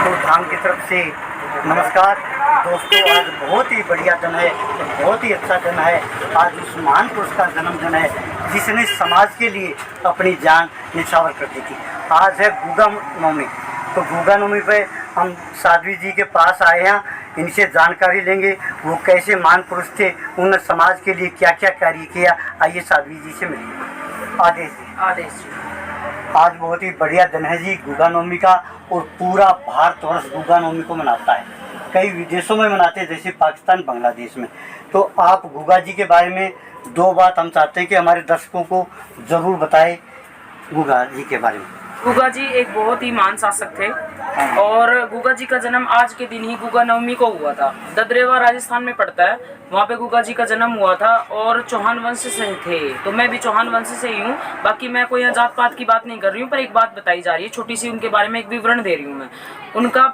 तो धाम की तरफ से नमस्कार दोस्तों। आज बहुत ही बढ़िया दिन है, बहुत ही अच्छा दिन है। आज उस महान पुरुष का जन्मदिन है जिसने समाज के लिए अपनी जान निछावर कर दी थी। आज है गुगा नवमी। तो गुगा नवमी पे हम साध्वी जी के पास आए हैं, इनसे जानकारी लेंगे वो कैसे महान पुरुष थे, उन्होंने समाज के लिए क्या क्या कार्य किया। आइए साध्वी जी से मिलिए। आदेश जी। आज बहुत ही बढ़िया दिन है जी गुगा नवमी का, और पूरा भारतवर्ष गुगा नवमी को मनाता है। कई विदेशों में मनाते हैं जैसे पाकिस्तान, बांग्लादेश में। तो आप गुगा जी के बारे में दो बात हम चाहते हैं कि हमारे दर्शकों को ज़रूर बताएं गुगा जी के बारे में। गुगा जी एक बहुत ही महान शासक थे और गुगा जी का जन्म आज के दिन ही गुगा नवमी को हुआ था। ददरेवा राजस्थान में पड़ता है, वहाँ पे गुगा जी का जन्म हुआ था और चौहान वंश से थे। तो मैं भी चौहान वंश से ही हूँ। बाकी मैं कोई यहाँ जात पात की बात नहीं कर रही हूँ, पर एक बात बताई जा रही है छोटी सी, उनके बारे में एक विवरण दे रही हूँ मैं। उनका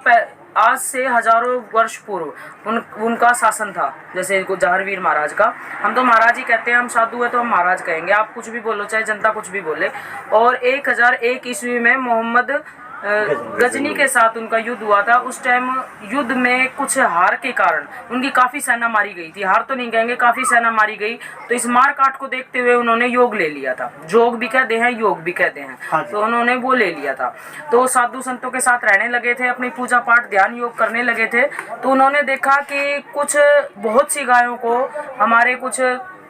आज से हजारों वर्ष पूर्व उनका शासन था, जैसे जहारवीर महाराज का। हम तो महाराज ही कहते हैं, हम साधु है तो हम महाराज कहेंगे। आप कुछ भी बोलो, चाहे जनता कुछ भी बोले। और 1001 ईस्वी में मोहम्मद गजनी के साथ उनका युद्ध हुआ था। उस टाइम युद्ध में कुछ हार के कारण उनकी काफ़ी सेना मारी गई थी। हार तो नहीं कहेंगे, काफ़ी सेना मारी गई। तो इस मार काट को देखते हुए उन्होंने योग ले लिया था। जोग भी कहते हैं, योग भी कहते हैं। तो उन्होंने वो ले लिया था। तो साधु संतों के साथ रहने लगे थे, अपनी पूजा पाठ ध्यान योग करने लगे थे। तो उन्होंने देखा कि कुछ बहुत सी गायों को, हमारे कुछ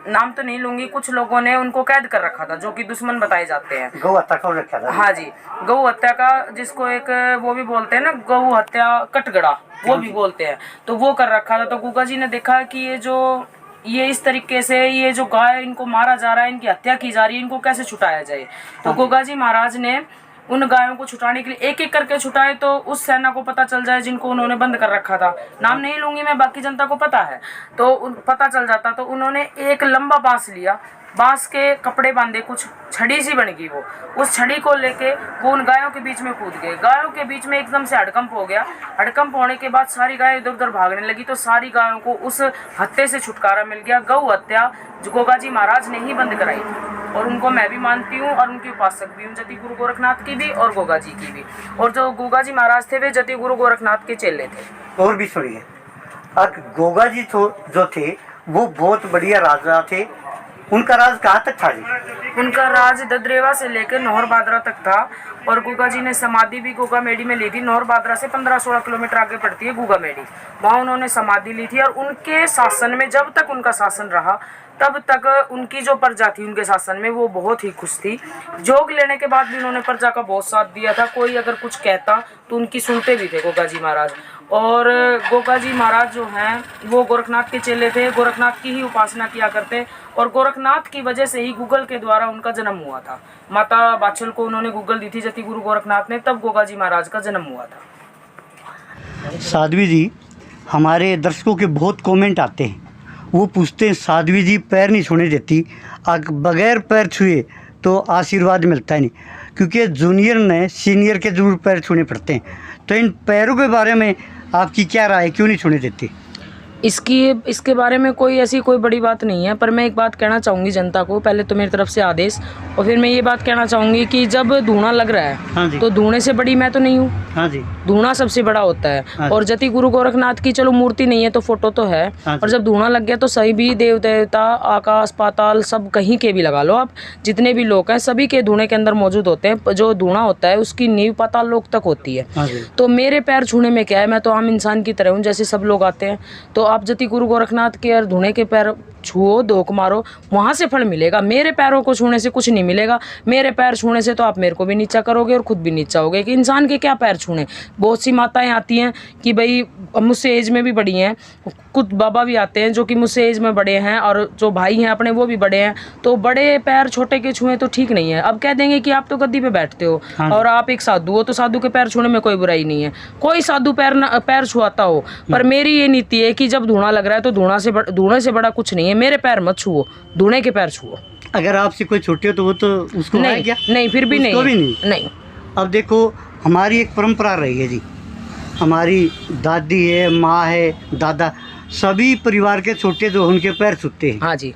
नाम तो नहीं लूंगी, कुछ लोगों ने उनको कैद कर रखा था, जो कि दुश्मन बताए जाते हैं। गौ हत्या का रखा था। हाँ जी, गौ हत्या का, जिसको एक वो भी बोलते हैं ना, गौ हत्या कटगड़ा, वो भी बोलते हैं। तो वो कर रखा था। तो गुगा जी ने देखा कि ये इस तरीके से ये जो गाय, इनको मारा जा रहा है, इनकी हत्या की जा रही है, इनको कैसे छुटाया जाए। तो गुगा जी महाराज ने उन गायों को छुटाने के लिए एक एक करके छुटाए, तो उस सेना को पता चल जाए जिनको उन्होंने बंद कर रखा था। नाम नहीं लूंगी मैं, बाकी जनता को पता है, तो पता चल जाता। तो उन्होंने एक लंबा बांस लिया, बांस के कपड़े बांधे, कुछ छड़ी सी बन गई। वो उस छड़ी को लेके वो उन गायों के बीच में कूद गए। गायों के बीच में एकदम से हड़कंप हो गया। हड़कंप होने के बाद सारी गायें इधर उधर भागने लगी। तो सारी गायों को उस हत्या से छुटकारा मिल गया। गौ हत्या जो गुगा जी महाराज ने ही बंद कराई थी, और उनको मैं भी मानती हूँ और उनकी उपासक भी हूँ, जति गुरु गोरखनाथ की भी और गुगा जी की भी। और जो गुगा जी महाराज थे वे जति गुरु गोरखनाथ के चेले थे। और भी सुनिए, अब गुगा जी जो थे वो बहुत बढ़िया राजा थे। उनका राज कहाँ तक था जी? उनका राज ददरेवा से लेकर नौहर बादरा तक था। और गुगा जी ने समाधि भी गुगा मेडी में ली थी। नौहर बादरा से 15-16 किलोमीटर आगे पड़ती है गुगा मेडी, वहाँ उन्होंने समाधि ली थी। और उनके शासन में, जब तक उनका शासन रहा, तब तक उनकी जो प्रजा थी उनके शासन में, वो बहुत ही खुश थी। जोग लेने के बाद भी उन्होंने प्रजा का बहुत साथ दिया था। कोई अगर कुछ कहता तो उनकी सुनते भी थे गुगा जी महाराज। और गुगा जी महाराज जो हैं वो गोरखनाथ के चेले थे, गोरखनाथ की ही उपासना किया करते। और गोरखनाथ की वजह से ही गूगल के द्वारा उनका जन्म हुआ था। माता बाछल को उन्होंने गूगल दी थी जति गुरु गोरखनाथ ने, तब गुगा जी महाराज का जन्म हुआ था। साध्वी जी, हमारे दर्शकों के बहुत कमेंट आते हैं, वो पूछते हैं साध्वी जी पैर नहीं छूने देती, बगैर पैर छुए तो आशीर्वाद मिलता ही नहीं, क्योंकि जूनियर ने सीनियर के जरूर पैर छूने पड़ते हैं। तो इन पैरों के बारे में आपकी क्या राय है, क्यों नहीं छूने देती? इसके बारे में कोई बड़ी बात नहीं है, पर मैं एक बात कहना चाहूँगी जनता को। पहले तो मेरी तरफ से आदेश, और फिर मैं ये बात कहना चाहूँगी कि जब धूना लग रहा है, हाँ जी, तो धूने से बड़ी मैं तो नहीं हूँ। हाँ जी, धूना सबसे बड़ा होता है। हाँ, और जति गुरु गोरखनाथ की चलो मूर्ति नहीं है तो फोटो तो है। हाँ, और जब धूना लग गया तो सही भी देव देवता, आकाश पाताल, सब कहीं के भी लगा लो आप, जितने भी लोग हैं सभी के धूने के अंदर मौजूद होते हैं। जो धूना होता है उसकी नींव पाताल लोक तक होती है। हाँ, तो मेरे पैर छूने में क्या है, मैं तो आम इंसान की तरह हूँ, जैसे सब लोग आते हैं। तो आप जति गुरु गोरखनाथ के और धूने के पैर छुओ, धोख मारो, वहाँ से फल मिलेगा। मेरे पैरों को छूने से कुछ नहीं मिलेगा। मेरे पैर छूने से तो आप मेरे को भी नीचा करोगे और खुद भी नीचा होगे। कि इंसान के क्या पैर छूने। बहुत सी माताएं आती हैं कि भाई मुझसे एज में भी बड़ी हैं, कुछ बाबा भी आते हैं जो कि मुझसे एज में बड़े हैं, और जो भाई हैं अपने वो भी बड़े हैं। तो बड़े पैर छोटे के छुए तो ठीक नहीं है। अब कह देंगे कि आप तो गद्दी पे बैठते हो, हाँ, और आप एक साधु हो, तो साधु के पैर छूने में कोई बुराई नहीं है। कोई साधु पैर छुआता हो, पर मेरी ये नीति है कि जब धूना लग रहा है तो धूने से बड़ा कुछ नहीं है। मेरे पैर मत छुओ, धूने के पैर छुओ। अगर आपसे कोई छोटे हो तो वो तो उसको नहीं, क्या? नहीं, फिर भी नहीं। अब देखो, हमारी एक परंपरा रही है जी, हमारी दादी है, माँ है, दादा, सभी परिवार के छोटे जो उनके पैर छूते हैं। हाँ जी।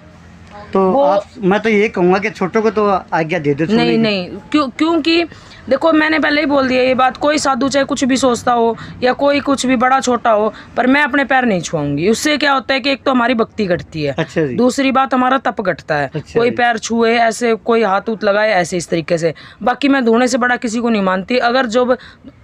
तो मैं तो ये कहूँगा कि छोटों को तो आज्ञा दे दो। नहीं, क्योंकि देखो मैंने पहले ही बोल दिया ये बात, कोई साधु चाहे कुछ भी सोचता हो या कोई कुछ भी बड़ा छोटा हो, पर मैं अपने पैर नहीं छुआऊंगी। उससे क्या होता है कि एक तो हमारी भक्ति घटती है, अच्छा जी। दूसरी बात हमारा तप घटता है। अच्छा कोई जी। पैर छुए ऐसे, कोई हाथ उत लगाए ऐसे, इस तरीके से। बाकी मैं धोने से बड़ा किसी को नहीं मानती। अगर जो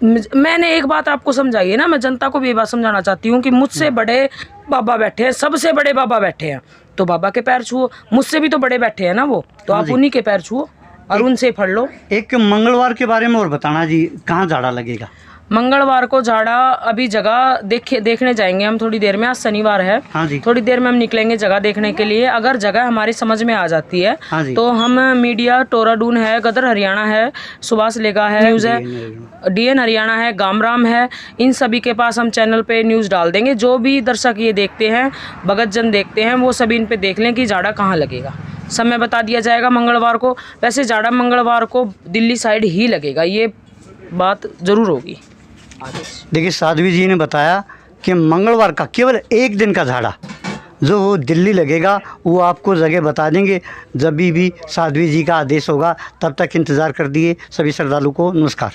मैंने एक बात आपको समझाई है ना, मैं जनता को भी ये बात समझाना चाहती हूँ कि मुझसे बड़े बाबा बैठे हैं, सबसे बड़े बाबा बैठे हैं, तो बाबा के पैर छुओ। मुझसे भी तो बड़े बैठे हैं ना वो, तो आप उन्हीं के पैर छुओ और उनसे फड़ लो। एक मंगलवार के बारे में और बताना जी, कहाँ झाड़ा लगेगा? मंगलवार को झाड़ा अभी जगह देखने जाएंगे हम थोड़ी देर में। आज शनिवार है, हाँ जी। थोड़ी देर में हम निकलेंगे जगह देखने के लिए। अगर जगह हमारी समझ में आ जाती है हाँ जी। तो हम मीडिया, टोराडून है, गदर हरियाणा है, सुभाष लेगा है, न्यूज़ है, DN हरियाणा है, गामराम है, इन सभी के पास हम चैनल पे न्यूज़ डाल देंगे। जो भी दर्शक ये देखते हैं, भगत जन देखते हैं, वो सभी इन पे देख लें कि झाड़ा कहाँ लगेगा। समय बता दिया जाएगा मंगलवार को। वैसे झाड़ा मंगलवार को दिल्ली साइड ही लगेगा, ये बात ज़रूर होगी। देखिए साध्वी जी ने बताया कि मंगलवार का केवल एक दिन का झाड़ा जो वो दिल्ली लगेगा, वो आपको जगह बता देंगे जब भी साध्वी जी का आदेश होगा। तब तक इंतज़ार कर दिए। सभी श्रद्धालु को नमस्कार।